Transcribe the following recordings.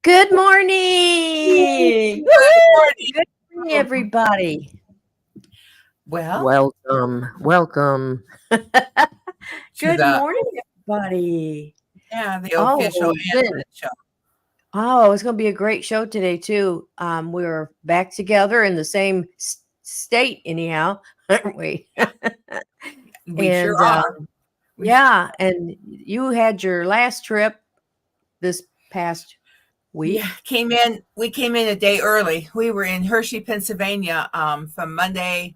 Good morning. Good Woo-hoo! morning. Good morning, everybody. Well, Welcome. to Good the morning, everybody. the official Oh, Lynn. Antoinette show. Oh, it's going to be a great show today, too. We're back together in the same state, anyhow, aren't we? We sure and are. We sure, yeah, and you had your last trip this past yeah, week. came in. We came in a day early. We were in Hershey, Pennsylvania, from Monday.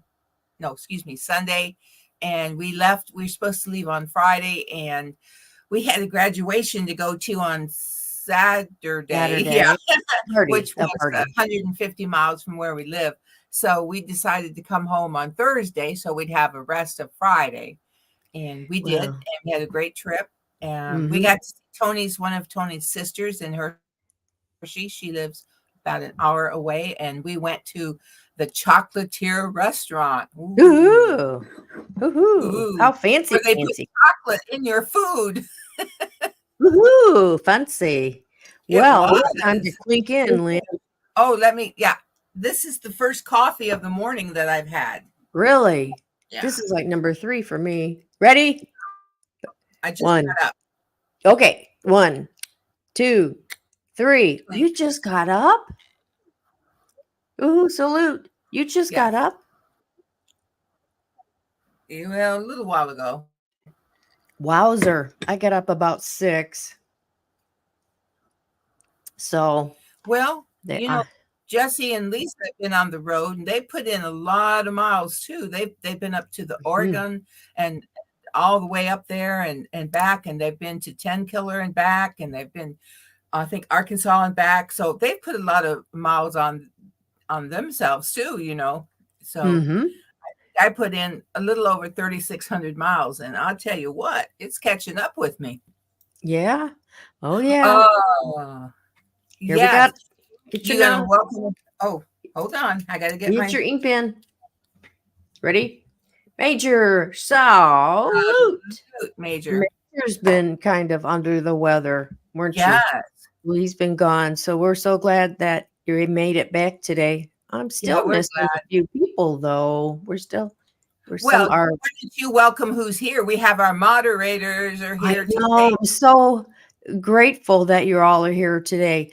No, excuse me, Sunday, and we left. We were supposed to leave on Friday, and we had a graduation to go to on Saturday. Yeah, Saturday. Party. which The was party. 150 miles from where we live. So we decided to come home on Thursday so we'd have a rest of Friday. And we did, and Well, we had a great trip. And we mm-hmm. got to see one of Tony's sisters in Hershey. She lives about an hour away, and we went to the Chocolatier restaurant. Ooh, Ooh. Woohoo! ooh, How where fancy, they put fancy. chocolate in your food. Woohoo! Fancy. It Well, was. it's time to clink in, Lynn. Oh, yeah. This is the first coffee of the morning that I've had. Really? Yeah, This is like number 3 for me. Ready? I just One. got up. Okay. 1, 2, 3. You just got up? Ooh, salute. You just got Yes. up? Well, a little while ago. Wowzer. I got up about 6. So, Well, they, Jesse and Lisa have been on the road, and they put in a lot of miles too. They've been up to the Oregon and all the way up there and back, and they've been to 10 Killer and back, and they've been, I think, Arkansas and back. So they've put a lot of miles on themselves too. So mm-hmm. I put in a little over 3,600 miles, and I'll tell you what, it's catching up with me. Yeah. Oh, yeah. Oh, Here we yes. got. Get your You gonna notes. welcome? Oh, hold on. I gotta get Get my your ink pen. Ready? Major salute. major. Major's been kind of under the weather, weren't you? Yes. Well, he's been gone. So we're so glad that you made it back today. I'm Yeah, still we're missing a glad. few people though. We're Well, still are. why don't you welcome who's here? We have our moderators are I here know. today. I'm so grateful that you all are here today.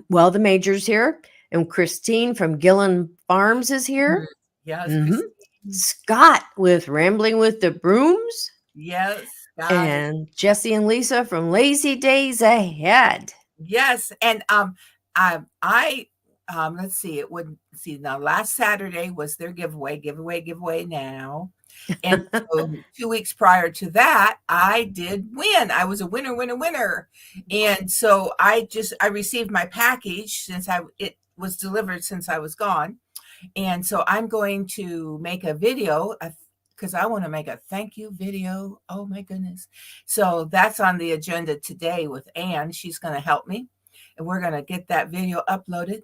Well, the major's here, and Christine from Gillen Farms is Mhm. here. Yes, hmm Christine. Scott with Rambling with the Brooms. Yes, God. And Jesse and Lisa from Lazy Days Ahead. Yes, and I let's see. It would see now. Last Saturday was their giveaway now. And so 2 weeks prior to that, I did win. I was a winner. And so I received my package since it was delivered since I was gone. And so I'm going to make a video because I want to make a thank you video. Oh my goodness. So that's on the agenda today with Ann. She's going to help me, and we're going to get that video uploaded.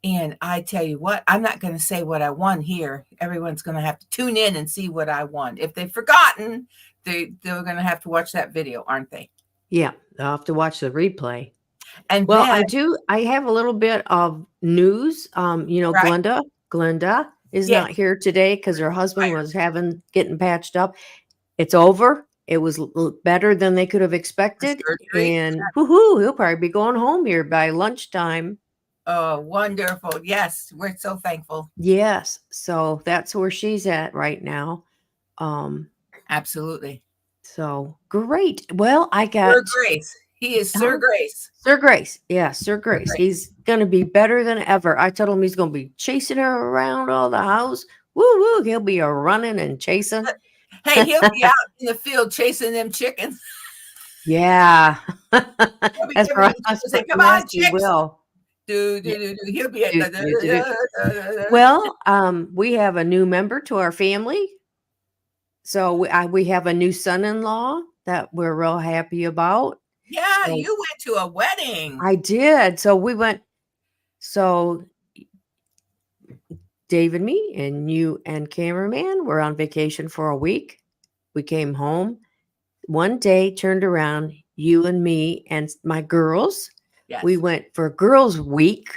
And I tell you what, I'm not going to say what I won here. Everyone's going to have to tune in and see what I won. If they've forgotten, they're going to have to watch that video, aren't they? Yeah, I'll have to watch the replay. And Well, then, I have a little bit of news. right, Glenda is yes, not here today because her husband was getting patched up. It's over. It was better than they could have for expected. surgery. And woohoo, he'll probably be going home here by lunchtime. Oh, wonderful. Yes, we're so thankful. Yes. So that's where she's at right now. Absolutely. So great. Well, I Sir got Grace. He is Sir Grace. Sir Grace. Yeah, Sir Grace. Grace. He's going to be better than ever. I told him he's going to be chasing her around all the house. Woo woo. He'll be a running and chasing. Hey, he'll be out in the field chasing them chickens. Yeah. He'll be That's giving for them us. say, come on, He chicks. will. Do. He'll be at Well, we have a new member to our family. So we have a new son-in-law that we're real happy about. Yeah, So you went to a wedding. I did. So we went. So Dave and me and you and cameraman were on vacation for a week. We came home one day, turned around, you and me and my girls We Yes. went for Girls Week,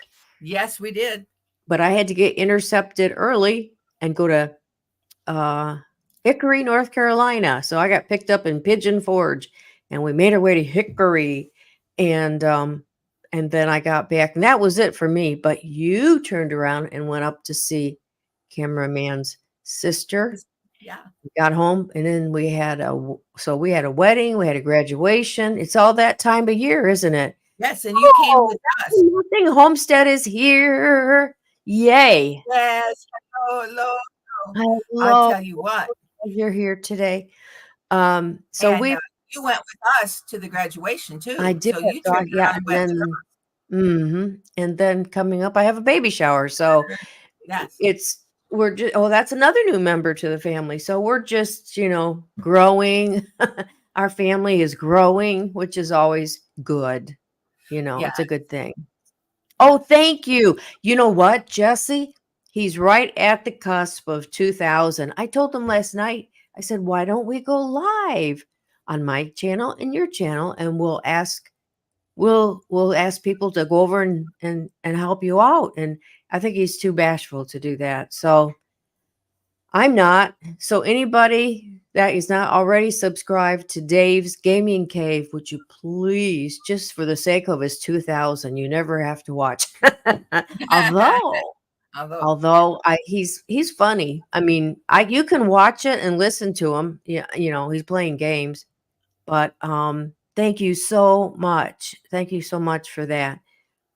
Yes, we did. but I had to get intercepted early and go to uh, Hickory, North Carolina. So I got picked up in Pigeon Forge, and we made our way to Hickory, and then I got back, and that was it for me. But you turned around and went up to see cameraman's sister. Yeah. We got home, and then we had a wedding, we had a graduation. It's all that time of year, isn't it? Yes, and you came Oh, with us. nothing. Homestead is here. Yay. Yes. Hello, hello. I I love tell you what. that you're here today. So And we you went with us to the graduation I too. did. So you So turned yeah, around and went with and then coming up, I have a baby shower. So us. Yes. it's we're just that's another new member to the family. So we're just, growing. Our family is growing, which is always good. Yeah. It's a good thing. Oh, Yes. thank you. You know what, Jesse? He's right at the cusp of 2000. I told him last night, I said, why don't we go live on my channel and your channel, and we'll ask people to go over and help you out. And I think he's too bashful to do that. So I'm not. So anybody that is not already subscribed to Dave's Gaming Cave, would you please, just for the sake of his 2000, you never have to watch. although Although, although he's funny. I mean, you can watch it and listen to him. Yeah, he's playing games. But thank you so much. Thank you so much for that.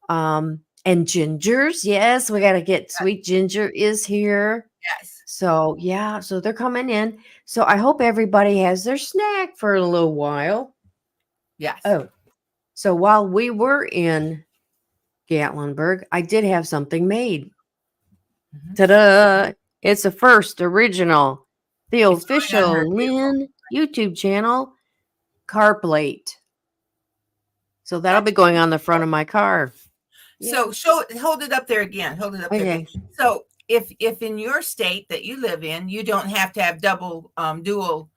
And Gingers, yes, we got to get Sweet Ginger is here. yes. So, yeah, so they're coming in. So I hope everybody has their snack for a little while. Yes. Oh, so while we were in Gatlinburg, I did have something made. Mhm. Ta-da! It's a first original, the It's going on her official table. Lynn YouTube channel car plate. So that'll be That's going on the front of my car. so Yeah. hold it up there again. Hold it up there again. Okay. So if in your state that you live in, you don't have to have dual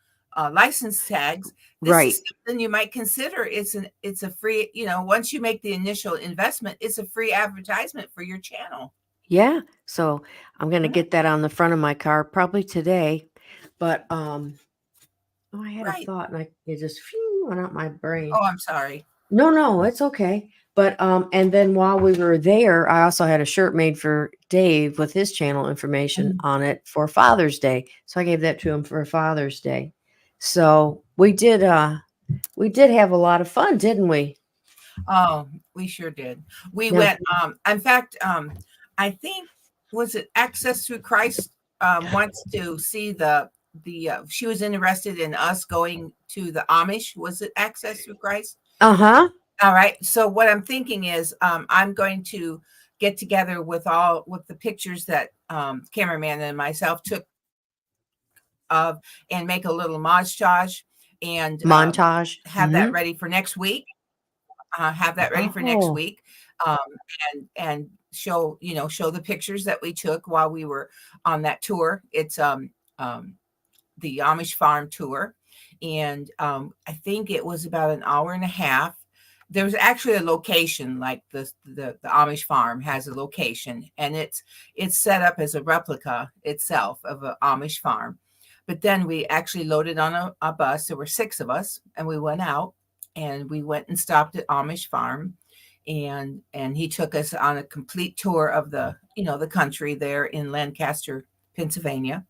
license tags, this is Right. something you might consider. It's a free, once you make the initial investment, it's a free advertisement for your channel. Yeah. So I'm gonna Yeah. get that on the front of my car probably today. But I had a Right. thought and it just went out my brain. Oh, I'm sorry. No, it's okay. But and then while we were there, I also had a shirt made for Dave with his channel information on it for Father's Day. So I gave that to him for Father's Day. So we did have a lot of fun, didn't we? Oh, we sure did. We Now, went, in fact, I think, was it Access Through Christ wants to see she was interested in us going to the Amish. Was it Access Through Christ? uh-huh. All right. So what I'm thinking is I'm going to get together with the pictures that cameraman and myself took of and make a little montage and Montage. have that Mm-hmm. ready for next week. Have that ready for next Oh, week, um, and show the pictures that we took while we were on that tour. It's the Amish farm tour, and I think it was about an hour and a half. There was actually a location, like the Amish farm has a location, and it's set up as a replica itself of an Amish farm. But then we actually loaded on a bus. There were 6 of us, and we went out and we went and stopped at Amish farm, and he took us on a complete tour of the country there in Lancaster, Pennsylvania.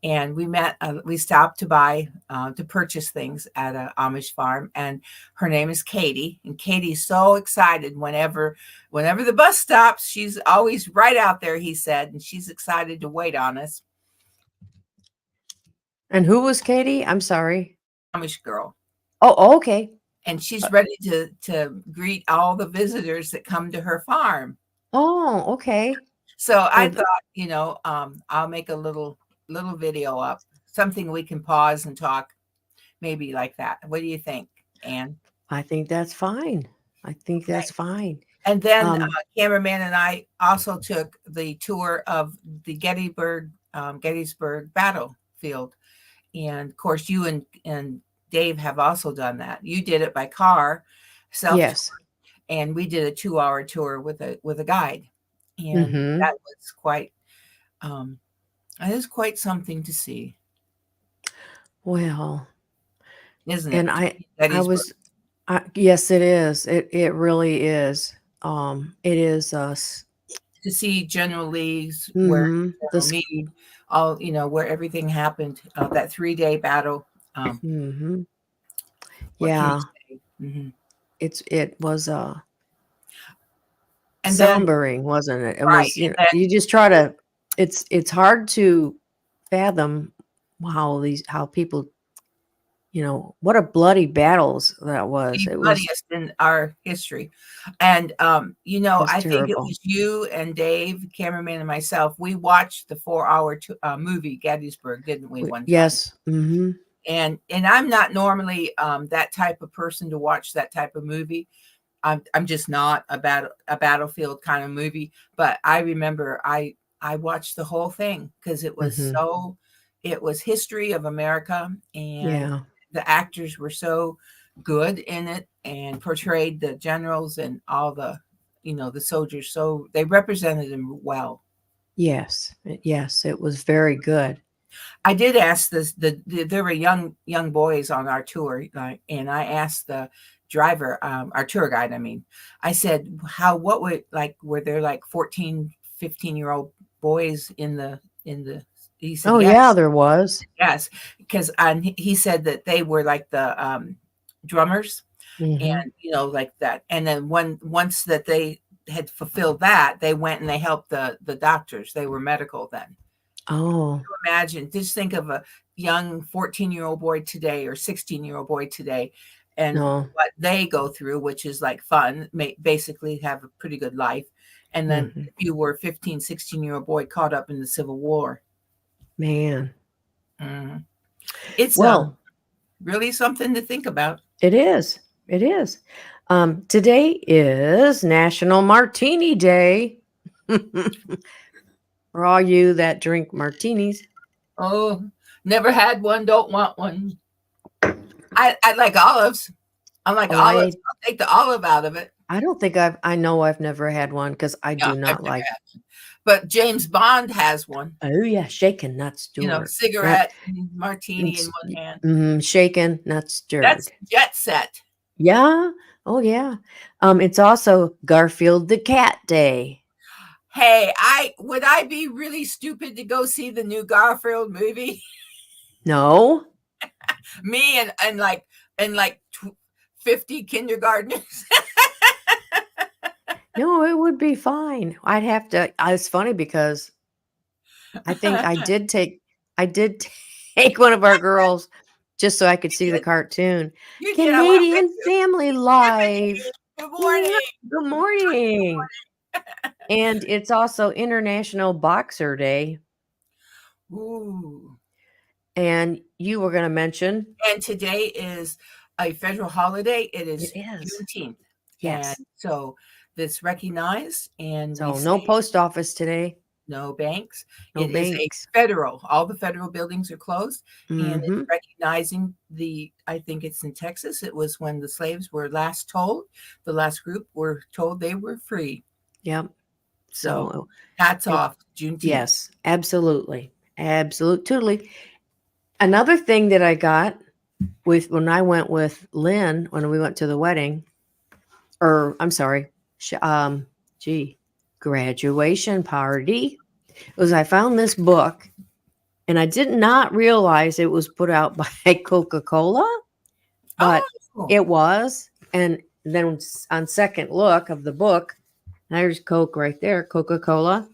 And we stopped to purchase things at a Amish farm, and her name is Katie, and Katie's so excited whenever the bus stops. She's always right out there, he said, and she's excited to wait on us. and who was Katie? I'm sorry. Amish girl. Oh, okay. And she's ready to greet all the visitors that come to her farm. Oh, okay. So I Well, thought, I'll make a little video up, something we can pause and talk, maybe like that. What do you think, Anne? I think that's fine. I think that's Okay. fine. And then Um, cameraman and I also took the tour of the Gettysburg battlefield, and of course you and Dave have also done that. You did it by car, self tour, yes. and we did a 2-hour tour with a guide, and Mm-hmm. that was quite um, it is quite something to see, Well, isn't and it? I Gettysburg. was yes, it is. It really is. It is us. To see General Lee's where Mm-hmm. General Meade, all where everything happened, that 3-day battle. Um, Mm-hmm. what can you Yeah, say? it was And then sombering, wasn't it? It right, was, and then you just try to, it's hard to fathom how people, what a bloody battles that was. the It was bloodiest in our history. And was I think it terrible. was you and Dave, cameraman, and myself. We watched the 4-hour movie Gettysburg, didn't we? One time. Yes. Mm-hmm. And I'm not normally that type of person to watch that type of movie. I'm just not a battlefield kind of movie. But I remember I watched the whole thing because Mm-hmm. it was history of America, and Yeah. the actors were so good in it and portrayed the generals and all the soldiers, so they represented them well. Yes. Yes. It was very good. I did ask there were young boys on our tour, and I asked the driver, our tour guide, I mean, I said, what would, like, were there like 14, 15-year-old boys in the he said, Oh yeah, yes, there was. yes, because he said that they were like the drummers, Mm-hmm. and like that, and then once that they had fulfilled that, they went and they helped the doctors. They were medical then. Oh Imagine, just think of a young 14-year-old boy today or 16-year-old boy today, and no. what they go through, which is like fun, basically have a pretty good life. And then Mm-hmm. if you were 15, 16-year-old boy caught up in the Civil War. Man. Mhm. It's Well, really something to think about. it is. It is. Today is National Martini Day. For all you that drink martinis. Oh, never had one, don't want one. I like olives. I like Oh, olives. I'll take the olive out of it. I don't think I know I've never had one because I Yeah, do I've not never like. had one. But James Bond has one. Oh yeah, shaken, not stirred. Not Cigarette and martini in it's one hand. shaken, not That's stirred. jet set. Yeah. Oh yeah. It's also Garfield the Cat Day. Hey, I would I be really stupid to go see the new Garfield movie? No. Me and 50 kindergartners. No, it would be fine. I'd have to. It's funny because I think I did take one of our girls just so I could see the did. cartoon. You did. I went with Canadian you. Family Tiffany, Live. good Mwah. morning. Good morning. And it's also International Boxer Day. Ooh. And you were going to mention And today is a federal holiday. It it is is. Juneteenth. And Yes. so that's recognized, and we So no say post office today. no banks. No It is a banks. all the federal buildings are closed, and it's Mm-hmm. recognizing I think it's in Texas. It was when the slaves were last told, the last group were told they were free. Yep. So So hats it, off, Juneteenth. yes, absolutely. Absolutely. Another thing that I got with when I went with Lynn when we went to the wedding, or I'm sorry, gee, graduation party, was I found this book and I did not realize it was put out by Coca-Cola, but Oh, it was. And then on second look of the book, there's Coke right there, Coca-Cola.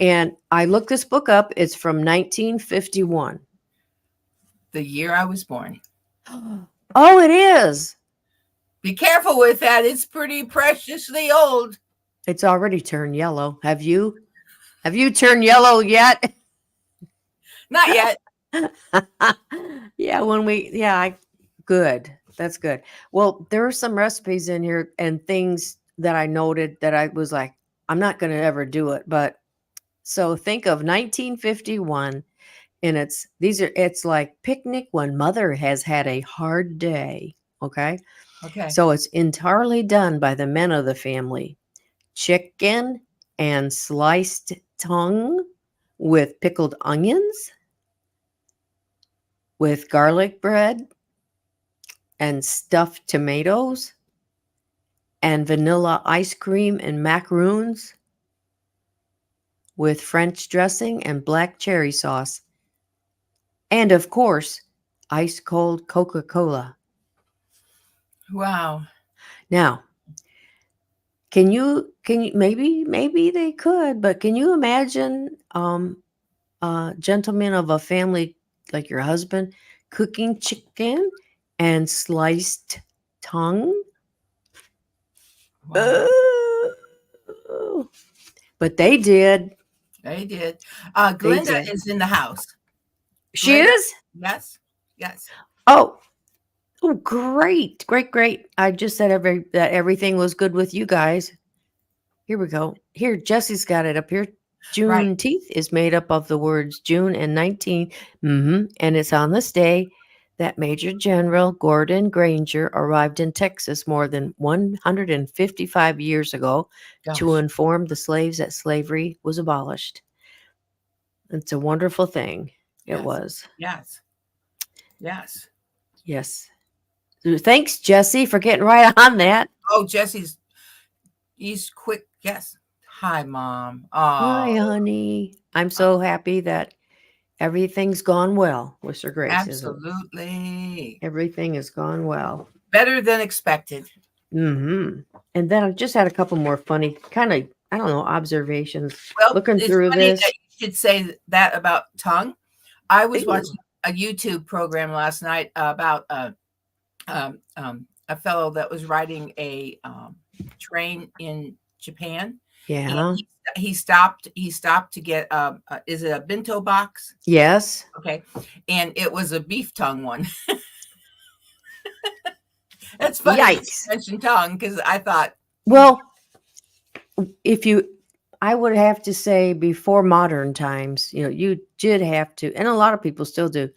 And I looked this book up. It's from 1951. the year I was born. Oh, it is. Be careful with that. It's pretty preciously old. It's already turned yellow. Have you? Have you turned yellow yet? Not yet. Yeah, good. That's good. Well, there are some recipes in here and things that I noted that I was like, I'm not going to ever do it. But so think of 1951 and it's like picnic when mother has had a hard day. Okay. Okay. So it's entirely done by the men of the family. Chicken and sliced tongue with pickled onions, with garlic bread and stuffed tomatoes, and vanilla ice cream and macaroons with French dressing and black cherry sauce. And of course, ice cold Coca Cola. Wow. Now, can you maybe they could, but can you imagine gentlemen of a family like your husband cooking chicken and sliced tongue? Wow. Ooh. But they did. They did. They Glinda did. is in the house. She Glinda, is? yes, yes. Oh, oh, great, great, great. I just said that everything was good with you guys. Here we go. Here, Jesse's got it up here. Right. Juneteenth is made up of the words June and 19. And it's on this day that Major General Gordon Granger arrived in Texas more than 155 years ago to Gosh. inform the slaves that slavery was abolished. It's a wonderful thing. It Yes. was. Yes. Yes. Yes. Thanks, Jesse, for getting right on that. Oh, he's quick. Yes. Hi, Mom. Hi, Oh, honey. I'm so happy that everything's gone well with Sir Grace, isn't it? absolutely. Everything has gone well. Better than expected. And then I just had a couple more funny kind of, I don't know, observations Well, looking it's through funny that this. you should say that about tongue. I was Ooh, watching a YouTube program last night about a fellow that was riding a train in Japan, and yeah. he stopped to get is it a bento box? Yes. Okay, and it was a beef tongue one. It's funny that Yikes. you mentioned tongue because I thought, Well, if you, I would have to say before modern times, you did have to, and a lot of people still do.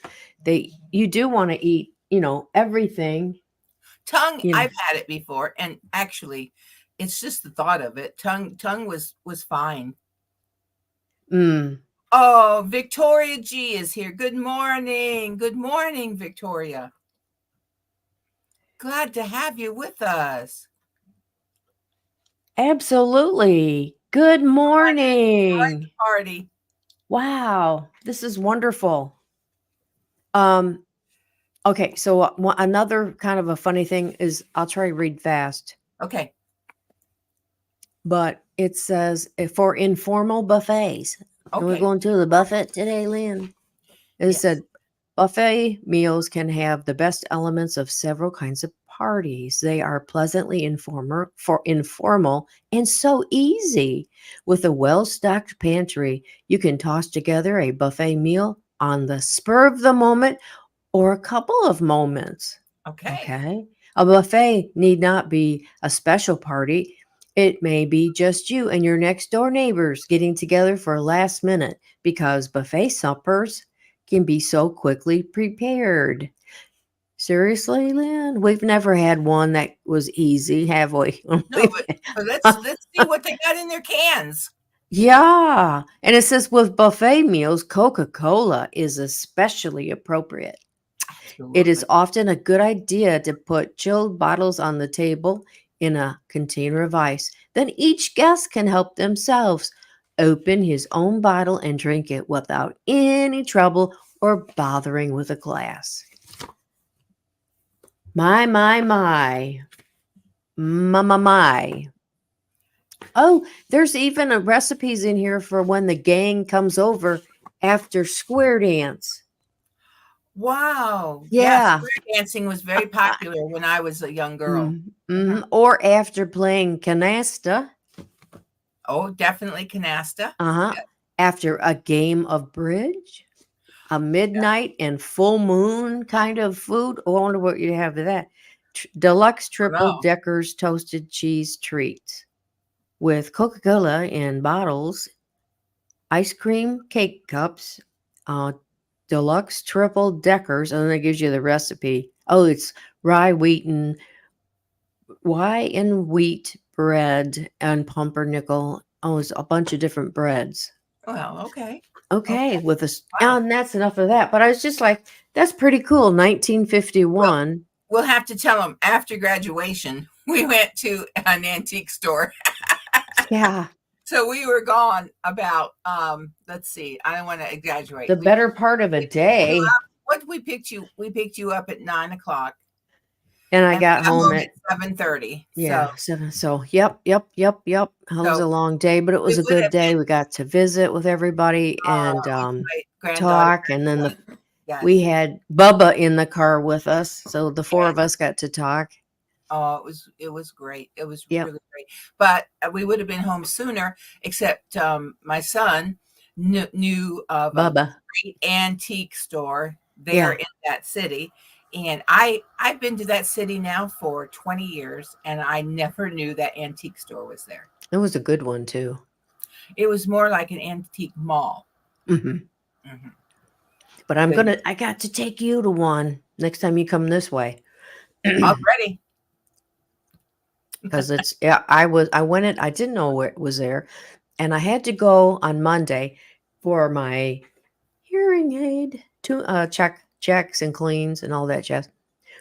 You do want to eat, everything, tongue. you know. I've had it before, and actually, it's just the thought of it. Tongue was fine. Mm, Oh, Victoria G is here. Good morning. Good morning, Victoria. Glad to have you with us. absolutely. Good Join morning. the party. Wow, this is wonderful. Um, okay, so another kind of a funny thing is I'll try to read fast, Okay. but it says for informal buffets. And we're Okay. going to the buffet today, Lynn. It Yes. said buffet meals can have the best elements of several kinds of parties. They are pleasantly informal and so easy. With a well-stocked pantry, you can toss together a buffet meal on the spur of the moment or a couple of moments. Okay. Okay. A buffet need not be a special party. It may be just you and your next door neighbors getting together for a last minute because buffet suppers can be so quickly prepared. Seriously, Lynn? We've never had one that was easy, have we? No, but let's see what they got in their cans. Yeah. And it says with buffet meals, Coca Cola is especially appropriate. It is Absolutely. often a good idea to put chilled bottles on the table in a container of ice. Then each guest can help themselves open his own bottle and drink it without any trouble or bothering with a glass. My, my, my. My, my, my. Oh, there's even a recipes in here for when the gang comes over after square dance. Wow. Yes, Yeah. square dancing was very popular when I was a young girl. Mhm. Or after playing canasta. Oh, definitely canasta. Uh-huh. After a game of bridge, a midnight and full moon kind of food. Oh, I wonder what you have to that. Deluxe Oh, triple no. deckers toasted cheese treats with Coca-Cola in bottles, ice cream cake cups, uh, deluxe triple deckers, and then it gives you the recipe. Oh, it's rye wheaten Rye and wheat bread and pumpernickel. Oh, it's a bunch of different breads. Well, okay. Okay, Okay. with us, Wow. and that's enough of that. But I was just like, that's pretty cool. Well, 1951. we'll have to tell them after graduation, we went to an antique store. Yeah, So we were gone about, let's see, I don't want to exaggerate. the better part of a We picked you day. up. What we picked you? We picked you up at 9 o'clock, And I and we got got home home at, at 7:30. So, yeah, 7. So, yep. It was so a long day, but it we was a would good have day. been. We got to visit with everybody and My granddaughter. talk. And then we Yes, had Bubba in the car with us. So the four of yes. us got to talk. Oh, it was great. It was Yep. really great. But we would have been home sooner, except my son knew of a Bubba. great antique store there Yeah. in that city. And I've been to that city now for 20 years, and I never knew that antique store was there. It was a good one, too. It was more like an antique mall. Hmm. Mhm. But But I got to take you to one next time you come this way. already, Because yeah, I went it, I didn't know where it was there. And I had to go on Monday for my hearing aid to checks and cleans and all that jazz.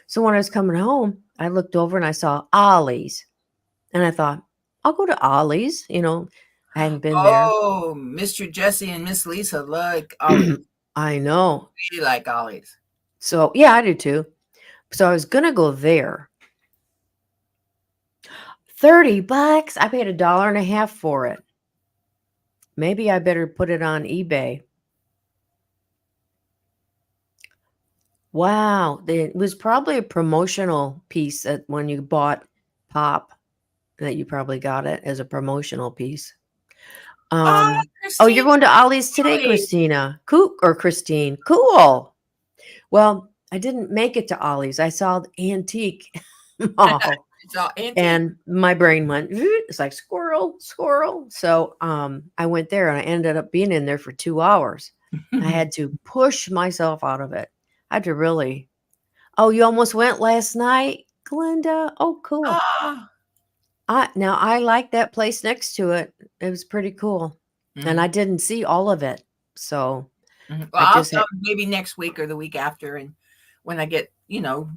So when I was coming home, I looked over and I saw Ollie's. And I thought, I'll go to Ollie's. I hadn't been there. oh, Mr. Jesse and Miss Lisa like Ollie. I know. They like Ollie's. So yeah, I do too. So I was gonna go there. $30. I paid $1.50 for it. Maybe I better put it on eBay. Wow. It was probably a promotional piece that when you bought Pop, that you probably got it as a promotional piece. Oh, Oh, you're Christine, going to Ollie's today, really? Christina. Cool, or Christine. Cool. Well, I didn't make it to Ollie's. I saw the antique mall. It's all antique. And my brain went, "Vroom." It's like squirrel, squirrel. So I went there and I ended up being in there for 2 hours. I had to push myself out of it. I had to really. Oh, you almost went last night, Glinda? Oh, cool. Ah. Now I like that place next to it. It was pretty cool. And Mhm, I didn't see all of it. So mhm. Well, I I'll just had, come maybe next week or the week after, and when I get,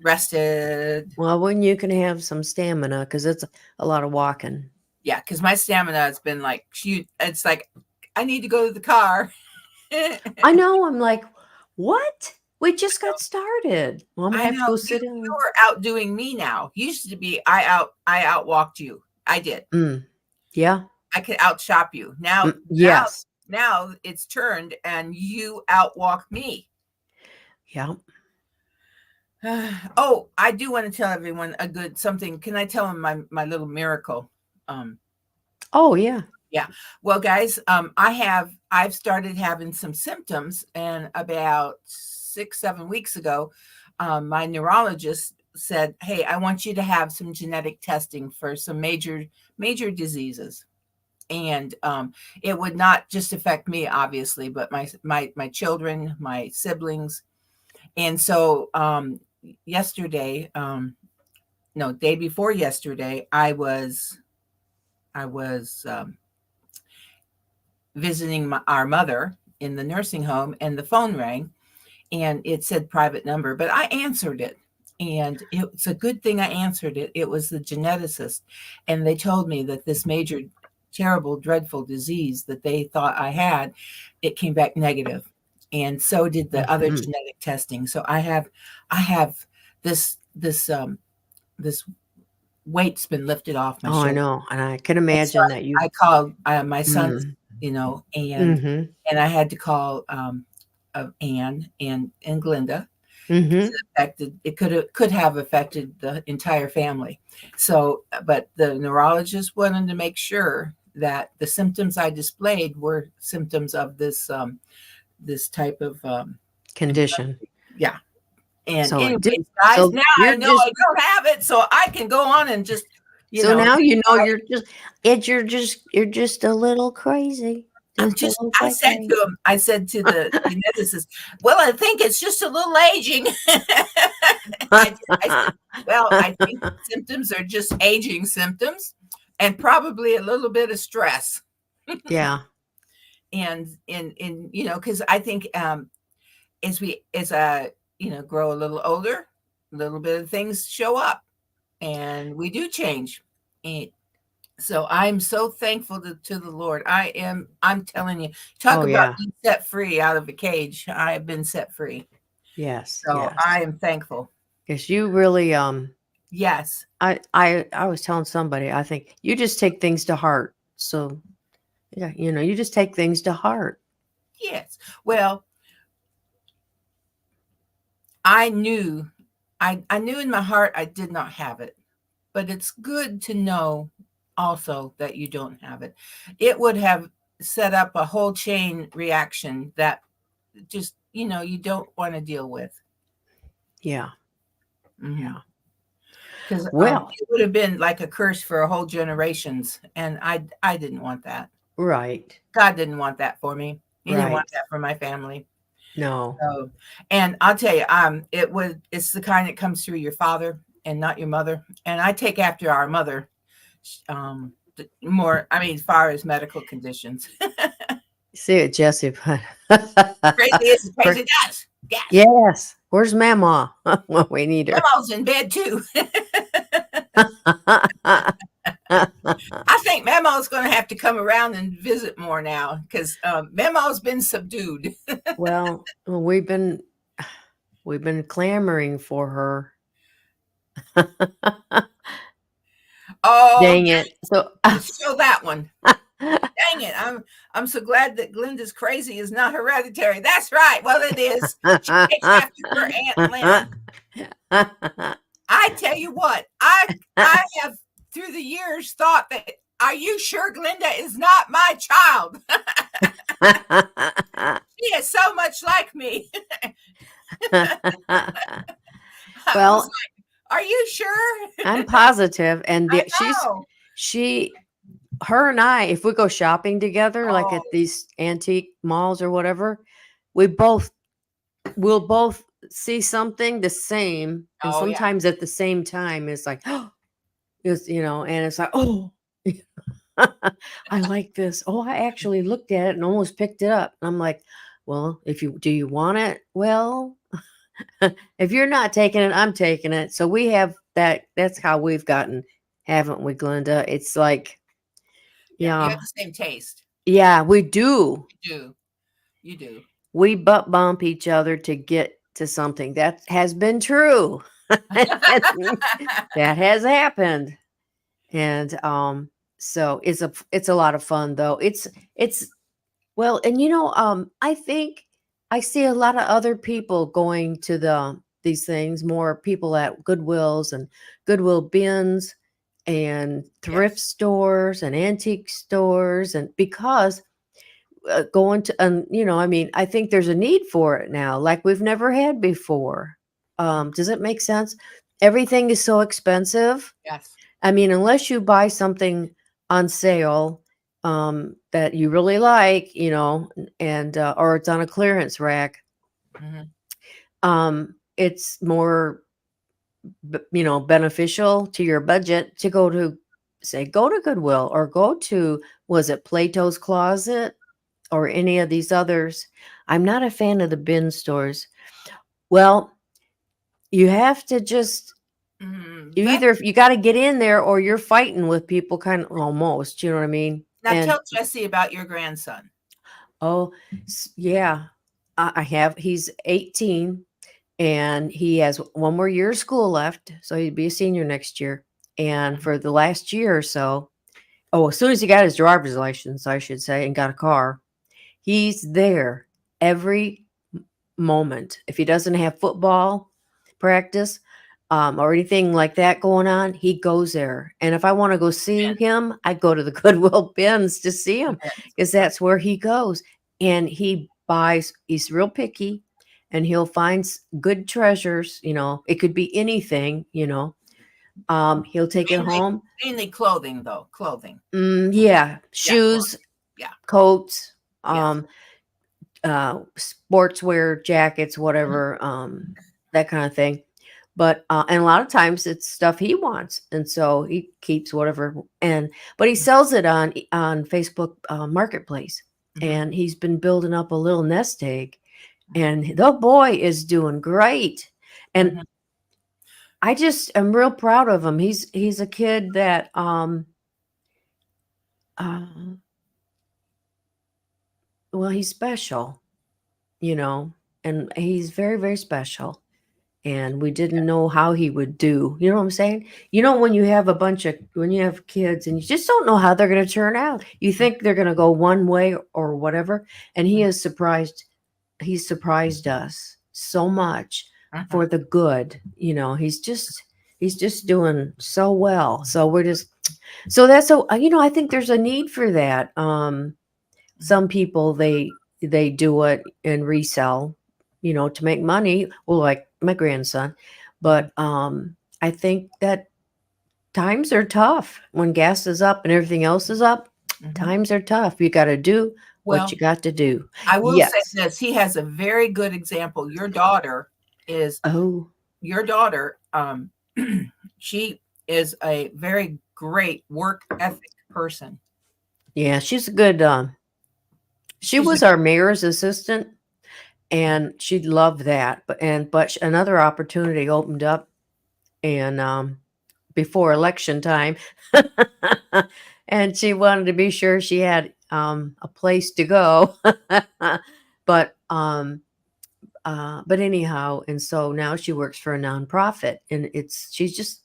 rested. well, when you can have some stamina, because it's a lot of walking. Yeah, because my stamina has been like, shoot, it's like, I need to go to the car. I know. I'm like, what? We just got started. Well, I'm gonna I have to know go you sit you down. are outdoing me now. Used to be I outwalked you. I did. Mm, yeah. I could outshop you. Now now Yes. now it's turned and you outwalk me. Yeah. Oh, I do want to tell everyone a good something. Can I tell them my little miracle? Um, Oh, yeah. yeah. Well, guys, I've started having some symptoms, and about 6, 7 weeks ago, my neurologist said, "Hey, I want you to have some genetic testing for some major diseases." And it would not just affect me, obviously, but my children, my siblings. And so yesterday, no, day before yesterday, I was visiting our mother in the nursing home, and the phone rang, and it said private number, but I answered it. And it's a good thing I answered it. It was the geneticist, and they told me that this major, terrible, dreadful disease that they thought I had, it came back negative, and so did the other Mhm. genetic testing. So I have this weight's been lifted off my Oh, I shoulder. know. And I can And so imagine that I you. called my sons, Mm. and Mhm. I had to call Anne and Glinda. Mhm. It could have affected the entire family. So, but the neurologist wanted to make sure that the symptoms I displayed were symptoms of this type of Condition. yeah. And So it did. anyways, guys, So now I you're know just. I don't have it, so I can go on and just, So now hang you know out. you're just. You're just a little crazy. Just a little I said flake. to him, I said to the geneticist, "Well, I think it's just a little aging." I said, "Well, I think the symptoms are just aging symptoms and probably a little bit of stress." Yeah. And you know, because I think as grow a little older, a little bit of things show up, and we do change. And so I'm so thankful to the Lord. I'm telling you, talk Oh, about yeah. being set free out of a cage. I have been set free. Yes. So Yes. I am thankful. Yes. You really, Yes. I was telling somebody, I think you just take things to heart. So, yeah, you just take things to heart. Yes. Well, I knew I knew in my heart I did not have it, but it's good to know also that you don't have it. It would have set up a whole chain reaction that just, you don't want to deal with. Yeah. Mm-hmm. Yeah. Because Well, it would have been like a curse for a whole generations, and I didn't want that. right. God didn't want that for me. He didn't want Right. that for my family. No. So, and I'll tell you, it's the kind that comes through your father and not your mother. And I take after our mother, more. I mean, as far as medical conditions, See it, Jesse. crazy is as crazy does. Yes, Yes. Where's Mama? Well, we need her. Mama's in bed too. I think Memo's going to have to come around and visit more now because Memo's been subdued. Well, we've been clamoring for her. Oh, Dang it. So show that one. Dang it! I'm so glad that Glenda's crazy is not hereditary. That's right. Well, it is. She takes after her Aunt Lynn. I tell you what, I have through the years thought that. Are you sure Glenda is not my child? She is so much like me. I was Well, like, "Are you sure?" I'm positive, and I she's know. she her and I, if we go shopping together, like at Oh, these antique malls or whatever, we both we'll both see something the same, and oh yeah, sometimes at the same time. It's like, and it's like, oh, I like this. Oh, I actually looked at it and almost picked it up. I'm like, well, if you do, you want it? Well, if you're not taking it, I'm taking it. So we have that. That's how we've gotten, haven't we, Glenda? It's like, yeah. You yeah, have the same taste. yeah, we do. You do. You do. We butt bump each other to get to something. That has been true. That has happened. And so it's a lot of fun though. It's well, and I think I see a lot of other people going to these things, more people at Goodwills and Goodwill bins and thrift Yes. stores and antique stores, and because going to, I mean, I think there's a need for it now, like we've never had before. Does it make sense? Everything is so expensive. Yes. I mean, unless you buy something on sale that you really like, and or it's on a clearance rack, Hmm. it's more, beneficial to your budget to go to Goodwill or go to, was it Plato's Closet or any of these others? I'm not a fan of the bin stores. Well, you have to just That you got to get in there or you're fighting with people, kind of, almost, you know what I mean? now And tell Jesse about your grandson. oh, yeah, I have. He's 18 and he has one more year of school left, so he'd be a senior next year. And Mhm. for the last year or so, oh, as soon as he got his driver's license, I should say, and got a car, he's there every moment. If he doesn't have football practice or anything like that going on, he goes there. And if I want to go see him, I go to the Goodwill bins to see him because that's where he goes. And he's real picky and he'll find good treasures. It could be anything, he'll take it Mainly, home. mainly clothing, though. Clothing. Yeah, Yeah, shoes, clothing. Yeah. coats, Yes. Sportswear, jackets, Mhm, whatever, that kind of thing. But and a lot of times it's stuff he wants, and so he keeps whatever. And but he sells it on Facebook Marketplace, mhm, and he's been building up a little nest egg, mhm, and the boy is doing great. And mhm, I just am real proud of him. He's a kid that uh, well, he's special, you know, and he's very, very special. And we didn't know how he would do. You know what I'm saying? When you have when you have kids and you just don't know how they're going to turn out. You think they're going to go one way or whatever, and he's surprised us so much mhm, for the good. He's just doing so well. So we're just so that's so I think there's a need for that. mhm, Some people they do it and resell, to make money. Well, like my grandson, mhm, but I think that times are tough when gas is up and everything else is up. mhm. Times are tough. You got to do what Well, you got to do. I will say Yes. this, he has a very good example. Is Oh, your daughter, she is a very great work ethic person. yeah. She's a good. She She's a was our mayor's assistant, and she loved that. But another opportunity opened up, and before election time. And she wanted to be sure she had a place to go. but but anyhow, and so now she works for a nonprofit, and she's just,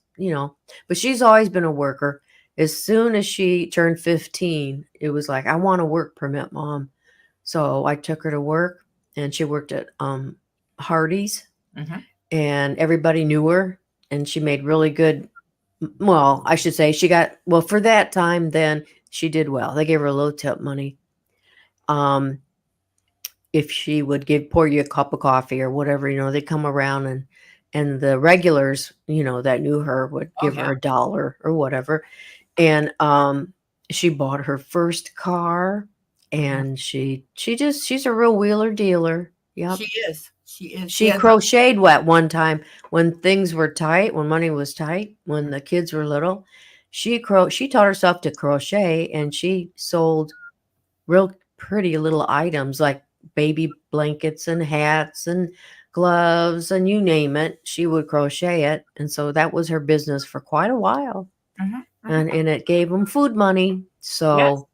but she's always been a worker. As soon as she turned 15, it was like, I want a work permit, Mom. So I took her to work, and she worked at Hardee's, mhm, and everybody knew her, and she made really good. Well, I should say she got, well, for that time then she did well. They gave her a little tip money. Um, if she would pour you a cup of coffee or whatever, they come around, and the regulars, that knew her would oh, give her yeah, $1 or whatever. And she bought her first car, mhm. and she's a real wheeler dealer. Yep. She is, she She has a crocheted at one time when things were tight, when money was tight, when the kids were little. She taught herself to crochet, and she sold real pretty little items like baby blankets and hats and gloves and you name it. She would crochet it, and so that was her business for quite a while. mhm, And mhm, and it gave them food money. yes, So,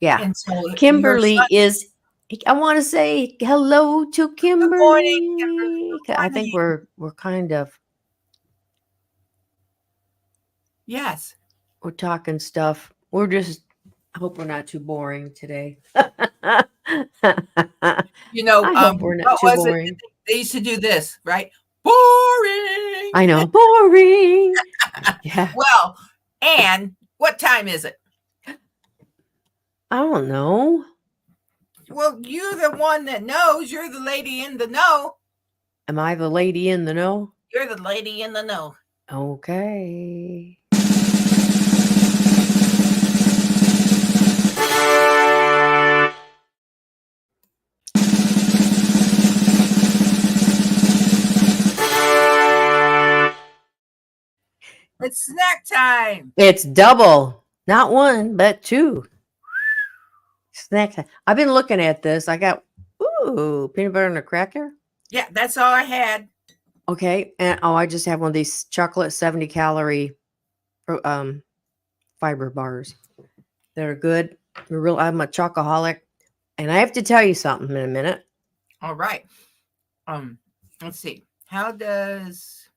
yeah. and so your Kimberly son is I want to say hello to good morning, Kimberly, Kimberly. good I think morning. we're kind of Yes. we're talking stuff. I hope we're not too boring today. I hope we're not What too was it? boring. They used to do this, right? Boring. I know, boring. Yeah, Well, and what time is it? I don't know. Well, you're the one that knows. You're the lady in the know. Am I the lady in the know? You're the lady in the know. Okay. It's snack time. It's double, not one, but two. Snack time. I've been looking at this. I got peanut butter and a cracker. Yeah, that's all I had. Okay, and I just have one of these chocolate 70-calorie um fiber bars. They're good. I'm a chocoholic, and I have to tell you something in a minute. All right. Let's see. How does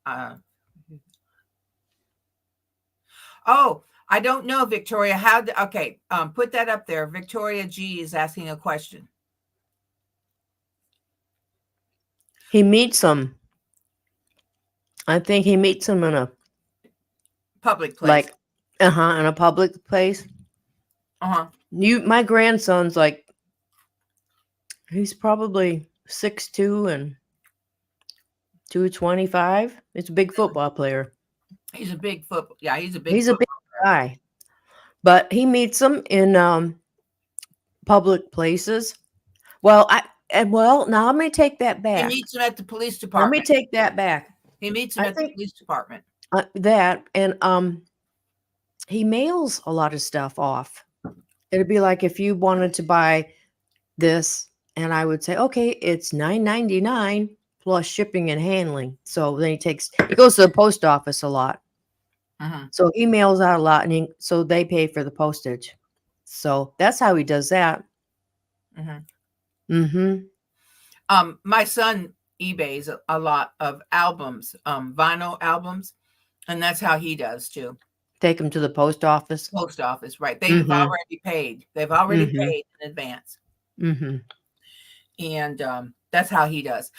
uh oh, I don't know, Victoria. Okay, put that up there. Victoria G is asking a question. He meets them. I think he meets them in a Public place. like, in a public place. Uh-huh. My grandson's like, he's probably 6'2" and 225. It's a big football player. He's a big football. Yeah, he's a big He's a big football player. guy, but he meets them in public places. Well, now let me take that He back. meets them at the police Let me department. take that back. He meets them I at the think police department. that and he mails a lot of stuff off. It'd be like if you wanted to buy this, and I would say, okay, it's $9.99 plus shipping and handling. So then he goes to the post office a lot. Mhm, So he mails out a lot, and so they pay for the postage. So that's how he does that. mhm. Mm-hmm. My son eBays a lot of albums, vinyl albums, and that's how he does too. Take him to the post office. Post office, right? They've Mm-hmm. already paid. They've already Mm-hmm. paid in advance, Mm-hmm. and that's how he does.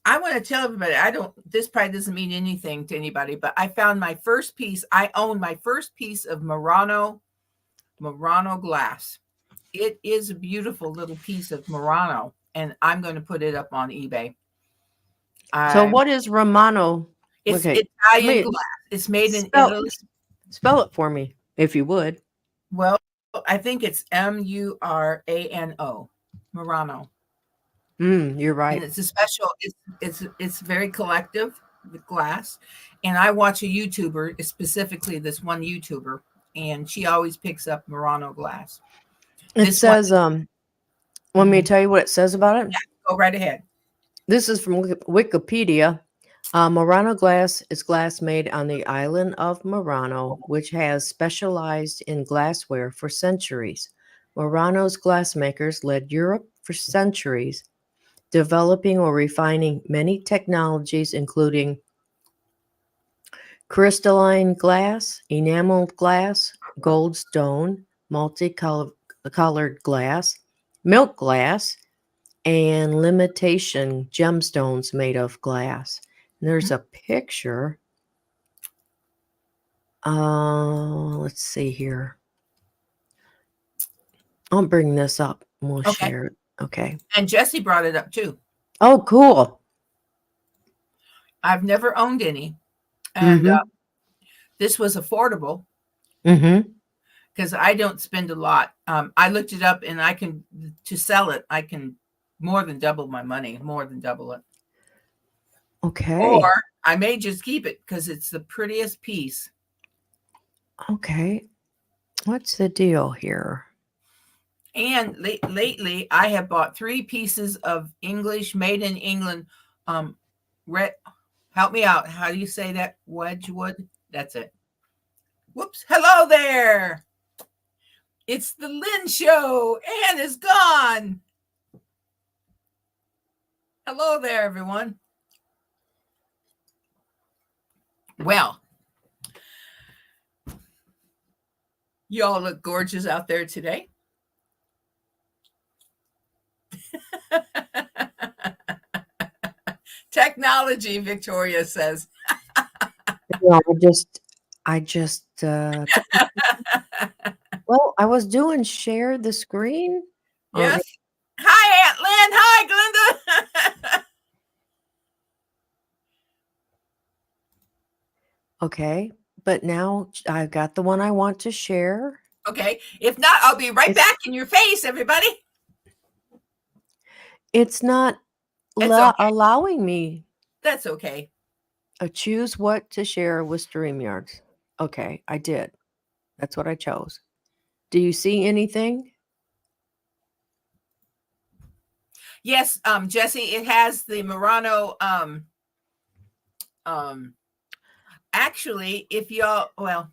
I want to tell everybody. I don't. This probably doesn't mean anything to anybody, but I found my first piece. I own my first piece of Murano glass. It is a beautiful little piece of Murano, and I'm going to put it up on eBay. So I what is Romano? It's Okay, Italian me glass. It's made in spell Italy. spell it for me if you would. Well, I think it's Murano, Murano, You're and right. it's a special. It's very collective with glass, and I watch a YouTuber, specifically this one YouTuber, and she always picks up Murano glass. It This one, says want me to mhm, tell you what it says about it? go right ahead. This is from Wikipedia. Murano glass is glass made on the island of Murano, which has specialized in glassware for centuries. Murano's glassmakers led Europe for centuries, developing or refining many technologies, including crystalline glass, enameled glass, gold stone, multicolored glass, milk glass, and limitation gemstones made of glass. And there's a picture. Let's see here. I'll bring this up. We'll Okay, share it. Okay. and Jesse brought it up too. Oh, cool. I've never owned any, and Mm-hmm. this was affordable Mm-hmm. because I don't spend a lot. I looked it up, and I can to sell it. I can more than double my money, more than double it, or Okay. I may just keep it because it's the prettiest piece. Okay. What's the deal here? And lately, I have bought 3 pieces of English made in England. Red, help me out. How do you say that? Wedgwood. That's it. Whoops. Hello there. It's the Lynn Show. Anne is gone. Hello there, everyone. Well, you all look gorgeous out there today. Technology, Victoria says. No, I just took. Well, I was doing share the screen. Yes. Hi, Aunt Lynn. Hi, Glenda. Okay, but now I've got the one I want to share. Okay. If not, I'll be right It's back in your face, everybody. it's not It's okay. allowing me That's okay. choose what to share with StreamYards. Okay, I did. That's what I chose. Do you see anything? Yes, Jesse, it has the Murano. Um, actually, if y'all, well,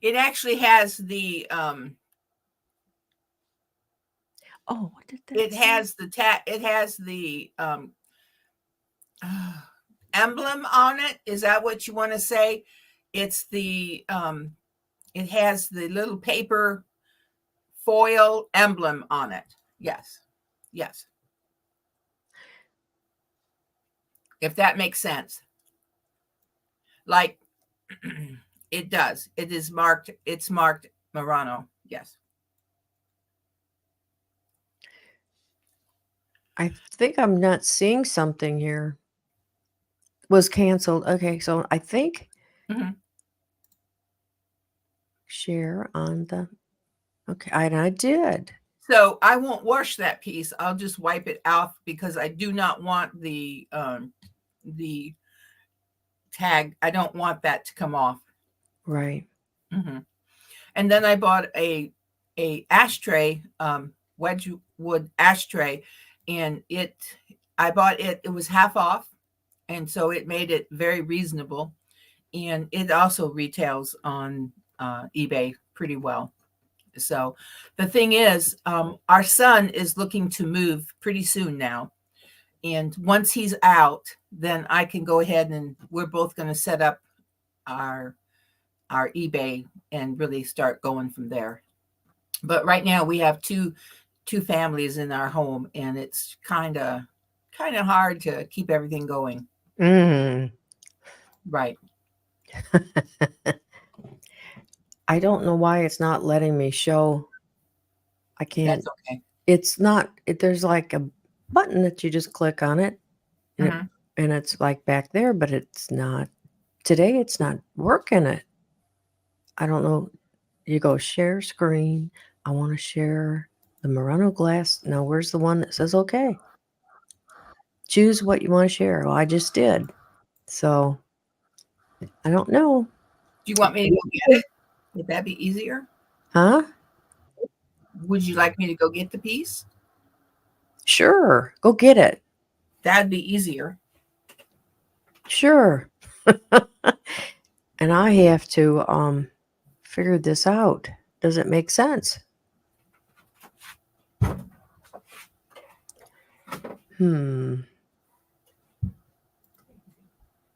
it actually has the Oh, what did that it say? has the emblem on it. Is that what you want to say? It's the it has the little paper foil emblem on it. Yes. Yes. If that makes sense. Like it does. It is marked. It's marked Murano. Yes. I think I'm not seeing something here. Was canceled. Okay, so I think Mhm. share on the. Okay, and I did. So I won't wash that piece. I'll just wipe it off because I do not want the tag. I don't want that to come off. Right. Hmm. And then I bought a ashtray, Wedgwood ashtray, and I bought it. It was half off, and so it made it very reasonable. And it also retails on eBay pretty well. So the thing is, our son is looking to move pretty soon now. And once he's out, then I can go ahead and we're both going to set up our our eBay and really start going from there. But right now we have two families in our home, and it's kind of hard to keep everything going. Mm. Right. I don't know why it's not letting me show. I can't. That's okay. It's not. There's like a button that you just click on it, and Hmm. it's like back there, but it's not. Today it's not working. It. I don't know. You go share screen. I want to share the Murano glass. Now where's the one that says okay? Choose what you want to share. Well, I just did. So I don't know. Do you want me to go get it? Would that be easier? Huh? Would you like me to go get the piece? Sure. Go get it. That'd be easier. Sure. And I have to figure this out. Does it make sense? Hmm.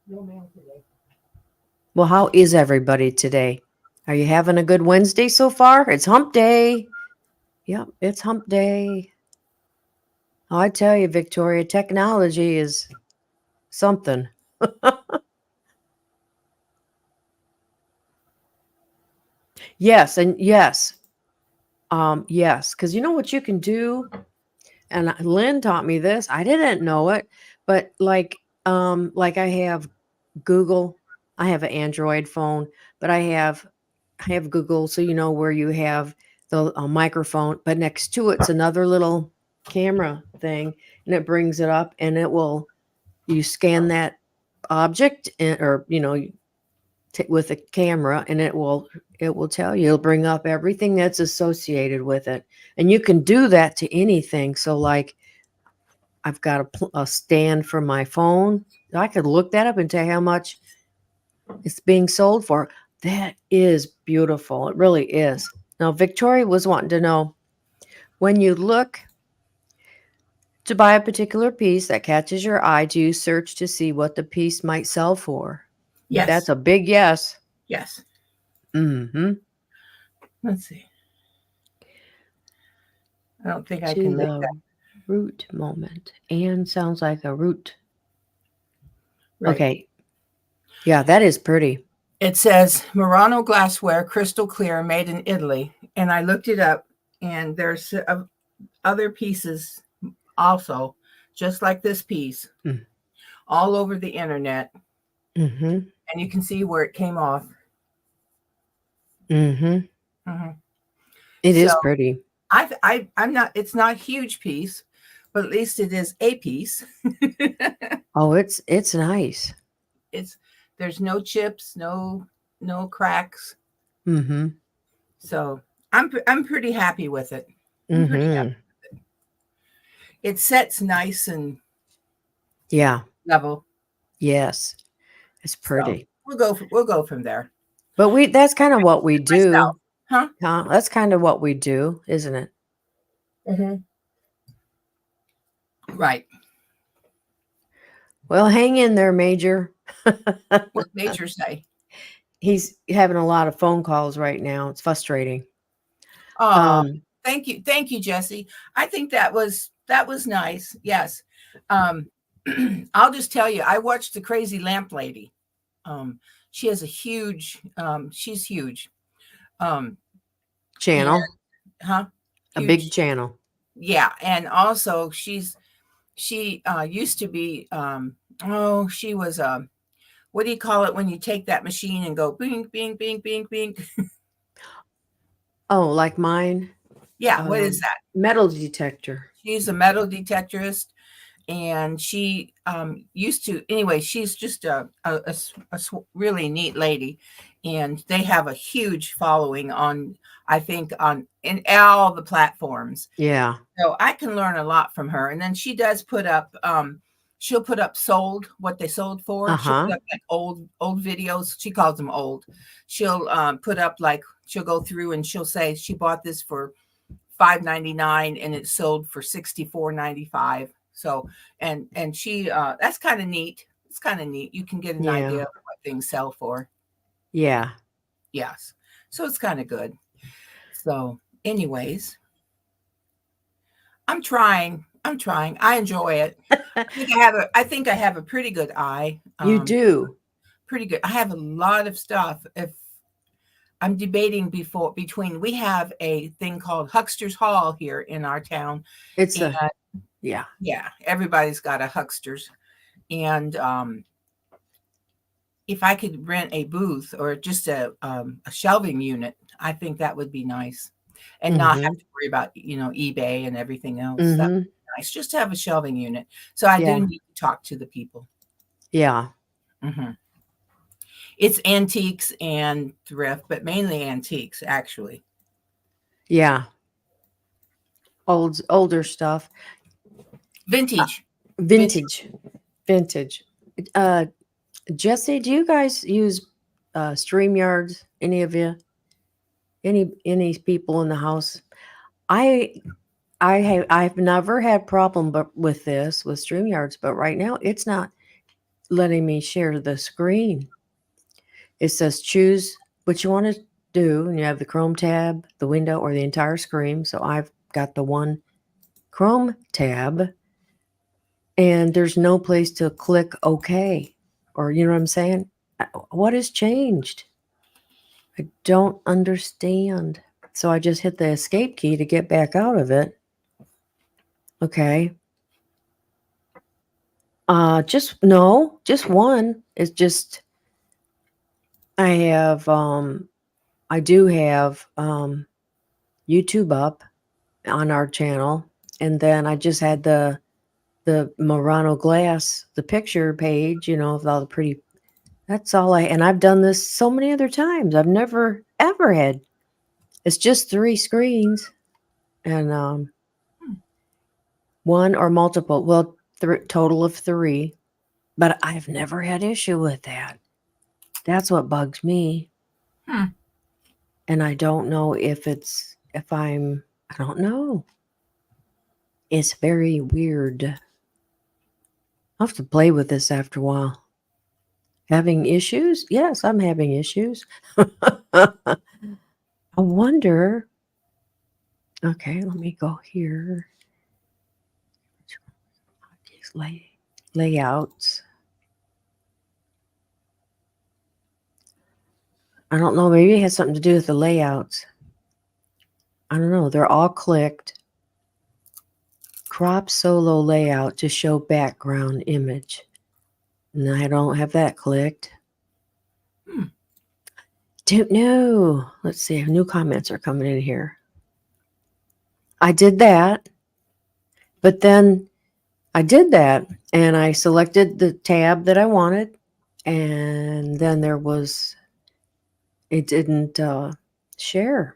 No mail today. Well, how is everybody today? Are you having a good Wednesday so far? It's hump day. Yep, it's hump day. Oh, I tell you, Victoria, technology is something. Yes, and yes. Yes, because you know what you can do? And Lynn taught me this. I didn't know it, but like I have Google, I have an Android phone, but I have Google, so you know where you have the microphone, but next to it's another little camera thing, and it brings it up, and you scan that object, or with a camera, and it will tell you, it'll bring up everything that's associated with it, and you can do that to anything. So like I've got a stand for my phone. I could look that up and tell you how much it's being sold for. That is beautiful. It really is. Now, Victoria was wanting to know, when you look to buy a particular piece that catches your eye, do you search to see what the piece might sell for? Yes. That's a big yes. Yes. Mm-hmm. Let's see. I don't think I To can make the that root moment. And sounds like a root. right. Okay. Yeah, that is pretty. It says Murano glassware, crystal clear, made in Italy. And I looked it up, and there's other pieces also, just like this piece, Mm. all over the internet. Mm-hmm. And you can see where it came off. Mm-hmm. Hmm. It So is pretty. I'm not. It's not a huge piece, but at least it is a piece. Oh, it's nice. It's there's no chips, no cracks. Mm-hmm. So I'm pretty happy with it. I'm pretty happy. Mm-hmm. It sets nice and Yeah. level. Yes. It's So pretty. we'll go from there. But that's kind of what we Myself, do. huh? Huh? That's kind of what we do, isn't it? Hmm. Right. Well, hang in there, Major. What Major say? He's having a lot of phone calls right now. It's frustrating. Oh, Um, thank you, Jesse. I think that was nice. Yes. Um, I'll just tell you, I watched the Crazy Lamp Lady. Um, she has a huge. She's huge. Um, and channel, huh? a big Huge. channel. Yeah, and also she used to be. Oh, she was. What do you call it when you take that machine and go bing, bing, bing, bing, bing? Oh, like mine. Yeah, what is that? metal detector. She's a metal detectorist, and she used to, anyway, she's just really neat lady, and they have a huge following on, I think, on in all the platforms. Yeah. So I can learn a lot from her. And then she does put up she'll put up sold, what they sold for. She'll put Uh-huh. up like old videos. She calls them old. She'll put up, like, she'll go through and she'll say she bought this for $5.99 and it sold for $64.95. So, and she that's kind of neat. It's kind of neat. You can get an idea Yeah. of what things sell for. Yeah. Yes. So it's kind of good. So, anyways, I'm trying. I'm trying. I enjoy it. I think I have a pretty good eye. You do. Pretty good. I have a lot of stuff. If I'm debating between, we have a thing called Huckster's Hall here in our town, It's and a yeah. yeah, everybody's got a Huckster's. And if I could rent a booth or just a shelving unit, I think that would be nice, and not have Mhm. to worry about, eBay and everything else. That would Mhm. be nice, just to have a shelving unit. So I do Yeah. need to talk to the people. Yeah. Hmm. It's antiques and thrift, but mainly antiques, actually. Yeah. Older stuff. Uh, Vintage. Vintage. vintage. Vintage. Uh Jesse, do you guys use StreamYards? Any of you? Any people in the house? I I've never had problem but with this with StreamYards, but right now it's not letting me share the screen. It says choose what you want to do, and you have the Chrome tab, the window, or the entire screen. So I've got the one Chrome tab, and there's no place to click OK, or you know what I'm saying? What has changed? I don't understand. So I just hit the escape key to get back out of it. Okay. Just no, just one. It's just I have I do have YouTube up on our channel, and then I just had the Murano glass, the picture page, of all the pretty. That's all and I've done this so many other times. I've never ever had. It's just 3 screens, and Hmm. one or multiple. Well, total of 3, but I've never had issue with that. That's what bugs me, Hmm. and I don't know if I don't know. It's very weird. I'll have to play with this after a while. Having issues? Yes, I'm having issues. I wonder. Okay, let me go here. These layouts. I don't know. Maybe it has something to do with the layouts. I don't know. They're all clicked. Crop solo layout to show background image. And I don't have that clicked. Hmm. Don't know. Let's see. New comments are coming in here. I did that, but then I did that and I selected the tab that I wanted, and then it didn't share.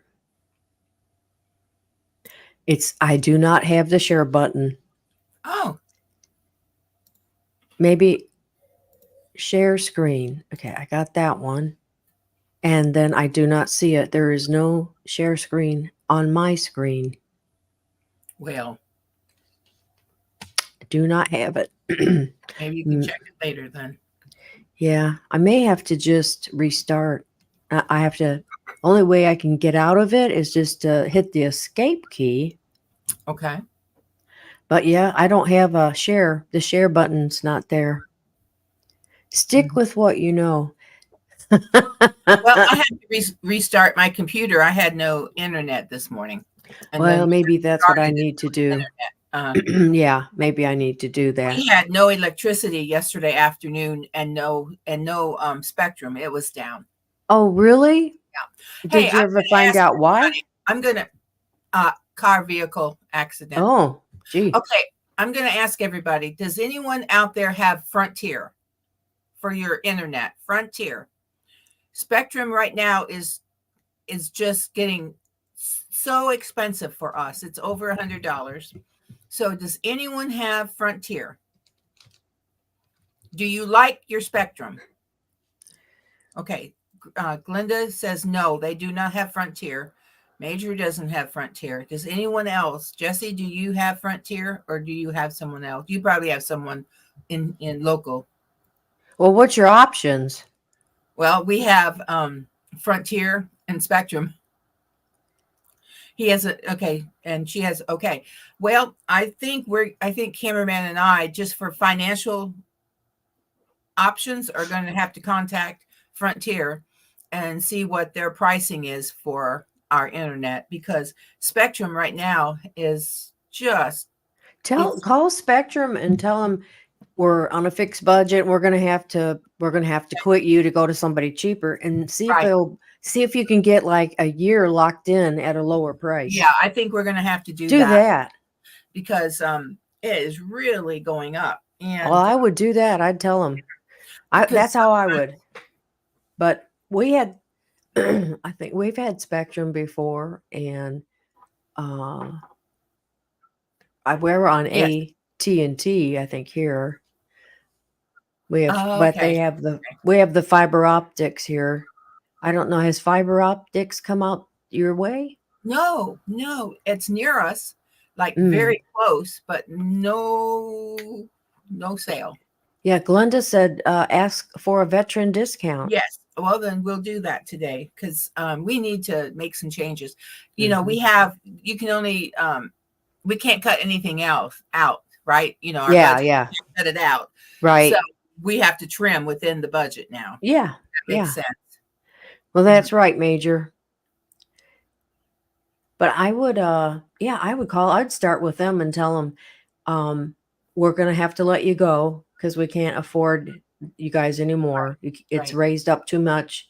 I do not have the share button. Oh, Maybe share screen. Okay, I got that one. And then I do not see it. There is no share screen on my screen. well, I do not have it. maybe you can check it later then. Yeah, I may have to just restart. I have to. Only way I can get out of it is just to hit the escape key. Okay. But yeah, I don't have a share. The share button's not there. Stick Mhm. with what you know. Well, I had to restart my computer. I had no internet this morning, and then Well, maybe that's what I started it need to with do. internet. Yeah, maybe I need to do that. We had no electricity yesterday afternoon, and no Spectrum. It was down. Oh, really? Yeah. Hey, Did I'm you ever gonna find ask out why? everybody. I'm gonna car vehicle accident. Oh, gee. Okay, I'm going to ask everybody, does anyone out there have Frontier for your internet? Frontier. Spectrum right now is just getting so expensive for us. It's over $100. So does anyone have Frontier? Do you like your Spectrum? Okay. Glenda says no, they do not have Frontier. Major doesn't have Frontier. Does anyone else? Jesse, do you have Frontier or do you have someone else? You probably have someone in local. Well, what's your options? Well, we have Frontier and Spectrum. He has okay, and she has okay. Well, I think cameraman and I, just for financial options, are going to have to contact Frontier and see what their pricing is for our internet, because Spectrum right now is just Call Spectrum and tell them we're on a fixed budget. We're gonna have to quit you to go to somebody cheaper, and see if you can get like a year locked in at a lower price. Yeah, I think we're gonna have to do that because it is really going up. And well, I would do that. I'd tell them. That's how I would. But we had, I think we've had Spectrum before, and we were on AT&T, I think here. We have, but they have we have the fiber optics here. I don't know. Has fiber optics come out your way? No, it's near us, like very close, but no sale. Yeah, Glenda said ask for a veteran discount. Yes. Well, then we'll do that today, because we need to make some changes. You know, we can only we can't cut anything else out, right? You know, our budget, cut it out, right? So we have to trim within the budget now. Yeah, that makes sense. Well, that's right, Major. But I would, I would call. I'd start with them and tell them, we're going to have to let you go because we can't afford you guys anymore. It's raised up too much,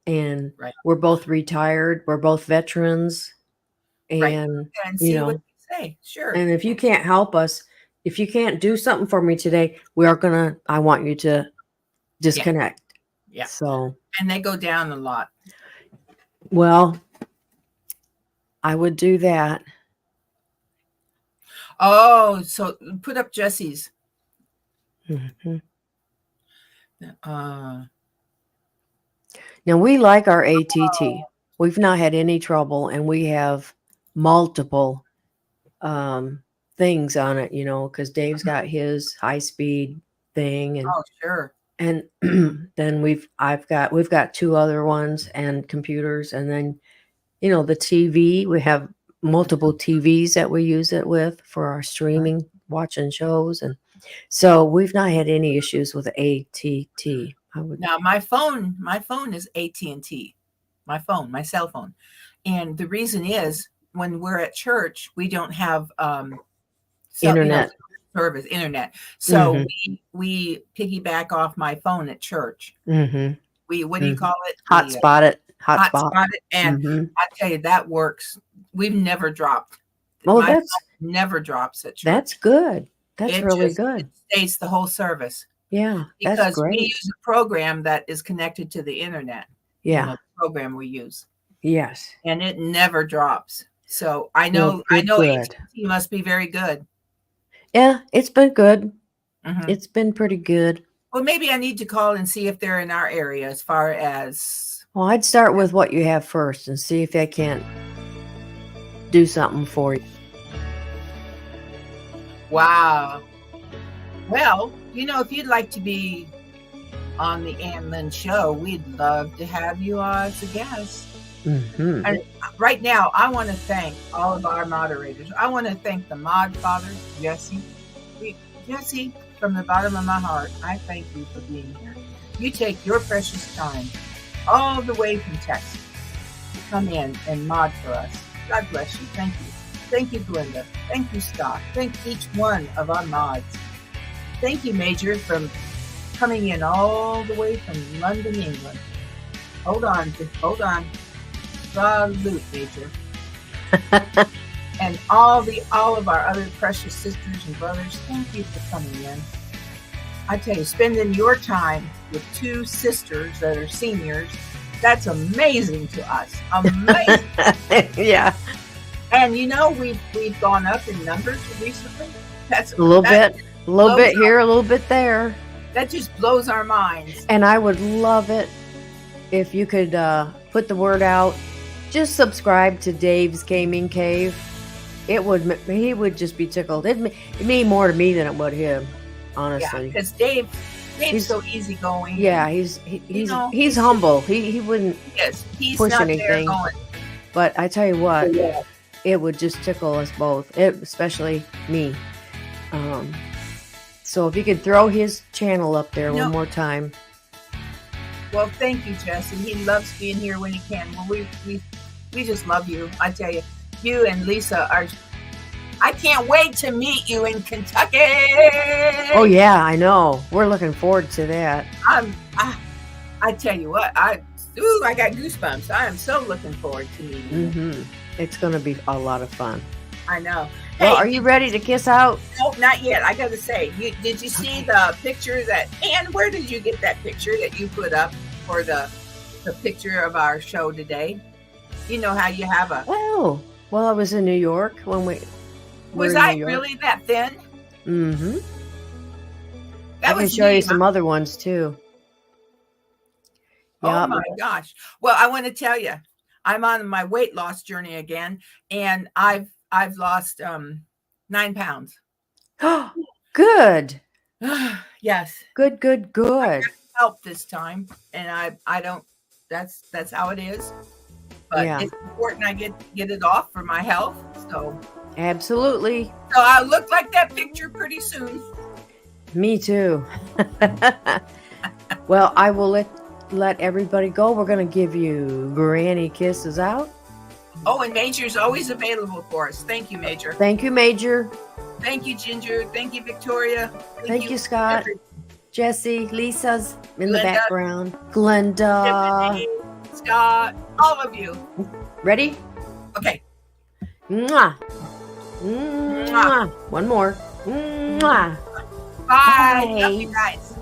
and we're both retired. We're both veterans, and see what they say. Sure. And if you can't help us, if you can't do something for me today, I want you to disconnect. Yeah. So, and they go down a lot. Well, I would do that. Oh, so put up Jesse's. Mm-hmm. Now we like our ATT. We've not had any trouble, and we have multiple things on it, because Dave's got his high-speed thing, and sure. And then we've got two other ones and computers, and then the TV. We have multiple TVs that we use it with for our streaming, watching shows, and so we've not had any issues with ATT. Now my phone is AT&T, my cell phone, and the reason is when we're at church we don't have internet. Internet, so we piggyback off my phone at church. We what do you call it? Hotspot it. And I tell you, that works. We've never dropped. Well, my phone never drops at church. That's good. That's really good. It stays the whole service. Yeah, because that's great. We use a program that is connected to the internet. Yeah, the program we use. Yes, and it never drops. So I know AT&T must be very good. Yeah, it's been good. It's been pretty good. Well, maybe I need to call and see if they're in our area as far as... Well, I'd start with what you have first and see if they can't do something for you. Wow. Well, if you'd like to be on the Ann Lynn Show, we'd love to have you as a guest. And right now, I want to thank all of our moderators. I want to thank the mod father, Jesse. Jesse, from the bottom of my heart, I thank you for being here. You take your precious time all the way from Texas to come in and mod for us. God bless you. Thank you. Thank you, Glenda. Thank you, Scott. Thank each one of our mods. Thank you, Major, for coming in all the way from London, England. Hold on. Salute, Major. And all of our other precious sisters and brothers, thank you for coming in. I tell you, spending your time with two sisters that are seniors, that's amazing to us. Amazing. Yeah. And we've gone up in numbers recently. That's A little bit here, a little bit there. That just blows our minds. And I would love it if you could put the word out. Just subscribe to Dave's Gaming Cave. He would just be tickled. It mean more to me than it would him, honestly. Yeah, because Dave's so easygoing. Yeah, he's humble. He wouldn't he's push not anything. There going, but I tell you what, it would just tickle us both, especially me. So if you could throw his channel up there one more time. Well, thank you, Jesse. He loves being here when he can. Well, we just love you. I tell you, you and Lisa are. I can't wait to meet you in Kentucky. Oh yeah, I know. We're looking forward to that. I tell you what, I got goosebumps. I am so looking forward to meeting you. Mm-hmm. It's going to be a lot of fun. I know. Well, Hey, are you ready to kiss out? no, not yet. I got to say, did you see the picture and where did you get that picture that you put up for the picture of our show today? You know how you have a. Well, I was in New York when we. Was I really that thin? Mm-hmm. That I can was show you me, some other ones too. Oh my gosh. Well, I want to tell you, I'm on my weight loss journey again, and I've lost 9 pounds. Good. Yes. Good. Help this time, and I don't. That's how it is. But it's important I get it off for my health. So absolutely. So I'll look like that picture pretty soon. Me too. Well, I will let everybody go. We're going to give you granny kisses out. Oh, and Major's always available for us. Thank you, Major. Thank you, Major. Thank you, Ginger. Thank you, Victoria. Thank you, Scott. Jesse, Lisa's in Glenda, the background. Glenda. Tiffany, Scott, all of you. Ready? Okay. Mwah. Mwah. One more. Mwah. Bye. Love you guys.